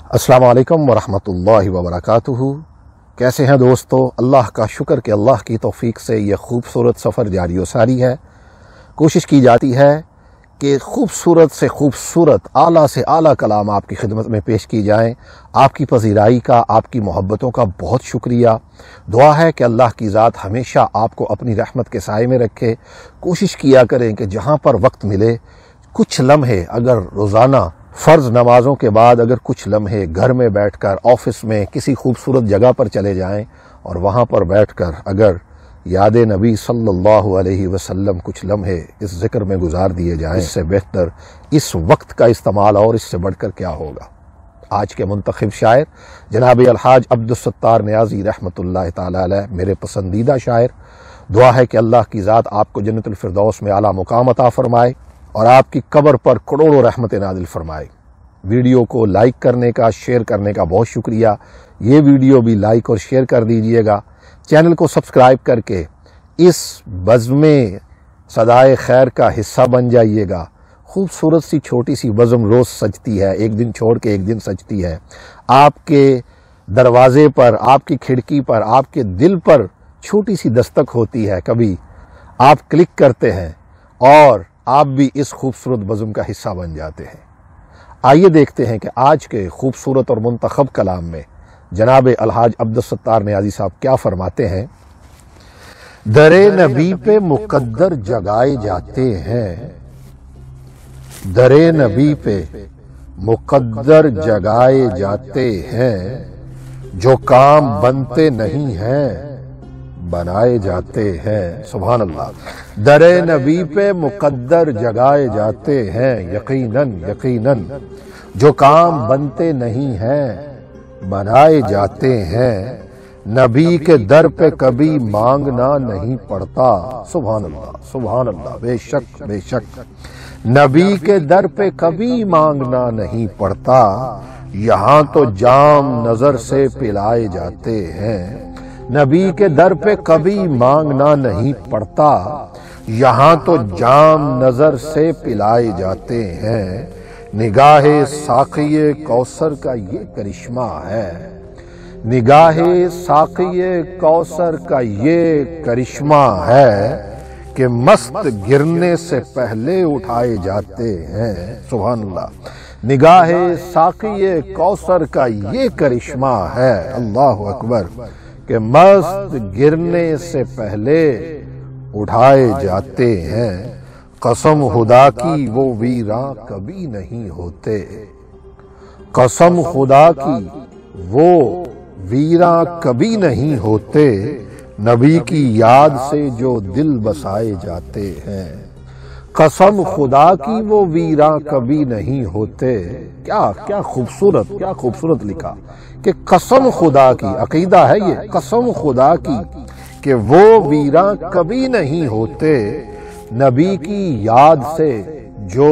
अस्सलाम वालेकुम वरहमतुल्लाहि वबरकातुहू। कैसे हैं दोस्तों? अल्लाह का शुक्र कि अल्लाह की तौफीक से ये खूबसूरत सफ़र जारी व सारी है। कोशिश की जाती है कि खूबसूरत से खूबसूरत, आला से आला कलाम आपकी खिदमत में पेश की जाएं। आपकी पजीराई का, आपकी मोहब्बतों का बहुत शुक्रिया। दुआ है कि अल्लाह की ज़ात हमेशा आपको अपनी रहमत के साए में रखे। कोशिश किया करें कि जहाँ पर वक्त मिले कुछ लम्हे, अगर रोज़ाना फ़र्ज़ नमाज़ों के बाद अगर कुछ लम्हे घर में बैठकर, ऑफिस में किसी खूबसूरत जगह पर चले जाएं और वहाँ पर बैठकर अगर याद नबी सल्लल्लाहु अलैहि वसल्लम कुछ लम्हे इस ज़िक्र में गुजार दिए जाएं, इससे बेहतर इस वक्त का इस्तेमाल और इससे बढ़कर क्या होगा। आज के मुंतखब शायर जनाब अलहाज अब्दुस्सत्तार नियाज़ी रहमतुल्लाह ताला अलैह मेरे पसंदीदा शायर। दुआ है कि अल्लाह की ज़ात आपको जन्नतुल फिरदौस में आला मुकाम अता फरमाए और आपकी कब्र पर करोड़ों रहमतें नाज़िल फरमाए। वीडियो को लाइक करने का, शेयर करने का बहुत शुक्रिया। ये वीडियो भी लाइक और शेयर कर दीजिएगा। चैनल को सब्सक्राइब करके इस बज़्म सदाए खैर का हिस्सा बन जाइएगा। खूबसूरत सी छोटी सी बज़्म रोज़ सजती है, एक दिन छोड़ के एक दिन सजती है। आपके दरवाजे पर, आपकी खिड़की पर, आपके दिल पर छोटी सी दस्तक होती है। कभी आप क्लिक करते हैं और आप भी इस खूबसूरत बज़्म का हिस्सा बन जाते हैं। आइए देखते हैं कि आज के खूबसूरत और मुंतखब कलाम में जनाब अलहाज अब्दुस्सत्तार नियाज़ी साहब क्या फरमाते हैं। दरे नबी पे मुकद्दर जगाए जाते हैं, दरे नबी पे मुकद्दर जगाए जाते हैं, जो काम बनते नहीं हैं बनाए जाते हैं। सुभान अल्लाह। दरे नबी पे मुकद्दर जगाए जाते हैं, यकीनन यकीनन जो काम बनते नहीं हैं बनाए जाते हैं। नबी के दर पे कभी मांगना नहीं पड़ता। सुभान अल्लाह, सुभान अल्लाह। बेशक बेशक नबी के दर पे कभी मांगना नहीं पड़ता। यहाँ तो जाम नजर से पिलाए जाते हैं। नबी के दर पे कभी मांगना नहीं पड़ता। यहाँ तो जाम नजर से पिलाए जाते हैं। निगाहे साक़िए कौसर का ये करिश्मा है, निगाहे साक़िए कौसर का ये करिश्मा है कि मस्त गिरने से पहले उठाए जाते हैं। सुभान अल्लाह। निगाहे साक़िए कौसर का ये करिश्मा है, अल्लाह अकबर, कि मस्त गिरने से पहले उठाए जाते हैं। कसम खुदा की वो वीरा कभी नहीं होते, कसम खुदा की वो वीरा कभी नहीं होते। नबी की याद से जो दिल बसाए जाते हैं। कसम खुदा की वो वीरा कभी नहीं होते। क्या क्या खूबसूरत, क्या खूबसूरत लिखा कि कसम खुदा की, अकीदा है ये, कसम खुदा की कि वो वीरा कभी नहीं होते। नबी की याद से जो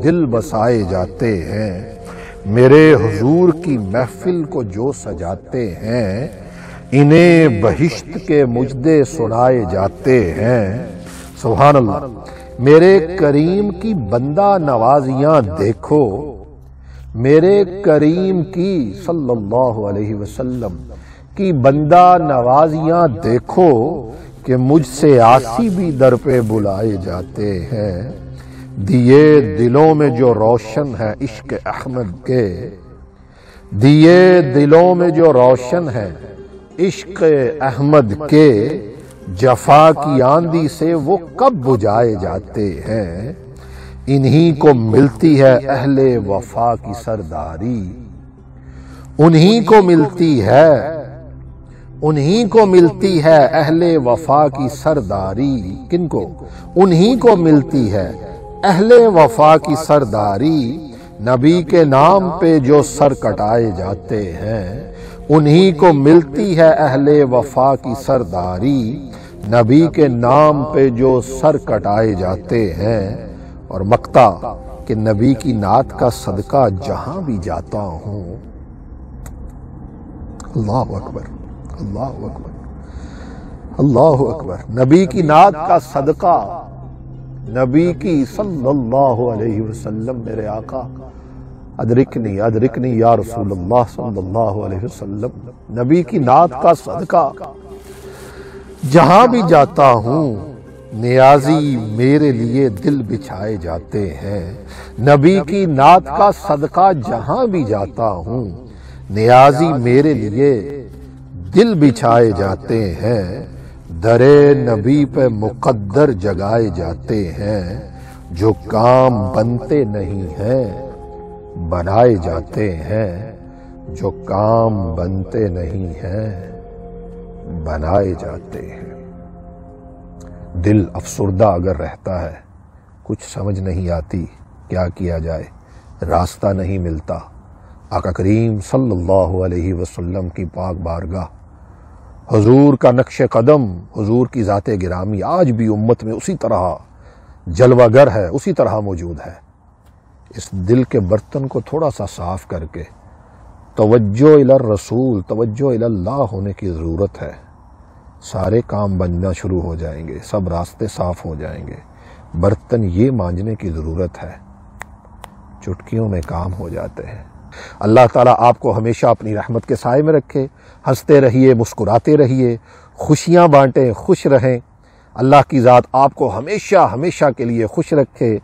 दिल बसाए जाते हैं। मेरे हुजूर की महफिल को जो सजाते हैं, इन्हें बहिश्त के मुजदे सुनाए जाते हैं। सुभान अल्लाह। मेरे करीम की बंदा नवाजियां देखो, मेरे करीम की सल्लल्लाहु अलैहि वसल्लम की बंदा नवाजियां देखो कि मुझसे आसी भी दर पे बुलाए जाते हैं। दिए दिलों में जो रोशन है इश्क अहमद के, दिए दिलों में जो रोशन है इश्क अहमद के, जफा की आंधी से वो कब बुझाए जाते हैं। इन्हीं को मिलती है अहले वफा की सरदारी, उन्हीं को मिलती है, उन्हीं को मिलती है अहले वफा की सरदारी। किनको? उन्हीं को मिलती है अहले वफा की सरदारी। नबी के नाम पे जो सर कटाए जाते हैं, उन्हीं को मिलती है अहले वफा की सरदारी। नबी के नाम पे जो सर कटाए जाते हैं। और मक्ता कि नबी की नात का सदका जहां भी जाता हूं। अल्लाह अकबर, अल्लाह अकबर, अल्लाह अकबर। नबी की नात का सदका, नबी की सल्लल्लाहु अलैहि वसल्लम मेरे आका ادرکنی ادرکنی یا رسول اللہ صلی اللہ علیہ وسلم، نبی کی نعت کا صدقہ جہاں بھی جاتا ہوں نیازی میرے لیے دل بچھائے جاتے ہیں، نبی کی نعت کا صدقہ جہاں بھی جاتا ہوں نیازی میرے لیے دل بچھائے جاتے ہیں، درے نبی پہ مقدر جگائے جاتے ہیں، جو کام بنتے نہیں ہیں بنائے جاتے ہیں، جو کام بنتے نہیں ہیں بنائے جاتے ہیں۔ دل افسردہ اگر رہتا ہے، کچھ سمجھ نہیں آتی کیا کیا جائے، راستہ نہیں ملتا، آقا کریم صلی اللہ علیہ وسلم کی پاک بارگاہ، حضور کا نقش قدم، حضور کی ذات گرامی آج بھی امت میں اسی طرح جلوہ گر ہے، اسی طرح موجود ہے۔ اس دل کے برتن کو تھوڑا سا صاف کر کے توجہ الی الرسول، توجہ الی اللہ ہونے کی ضرورت ہے، سارے کام بننا شروع ہو جائیں گے، سب راستے صاف ہو جائیں گے۔ برتن یہ مانجنے کی ضرورت ہے، چٹکیوں میں کام ہو جاتے ہیں۔ اللہ تعالیٰ آپ کو ہمیشہ اپنی رحمت کے سائے میں رکھے، ہنستے رہیے، مسکراتے رہیے، خوشیاں بانٹیں، خوش رہیں۔ اللہ کی ذات آپ کو ہمیشہ ہمیشہ کے لیے خوش رکھے،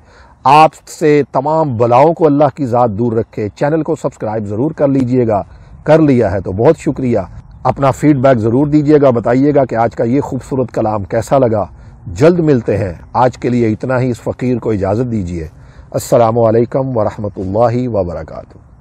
آپ سے تمام بلاؤں کو اللہ کی ذات دور رکھے۔ چینل کو سبسکرائب ضرور کر لیجئے گا، کر لیا ہے تو بہت شکریہ۔ اپنا فیڈ بیک ضرور دیجئے گا، بتائیے گا کہ آج کا یہ خوبصورت کلام کیسا لگا۔ جلد ملتے ہیں، آج کے لیے اتنا ہی، اس فقیر کو اجازت دیجئے۔ السلام علیکم ورحمۃ اللہ وبرکاتہ۔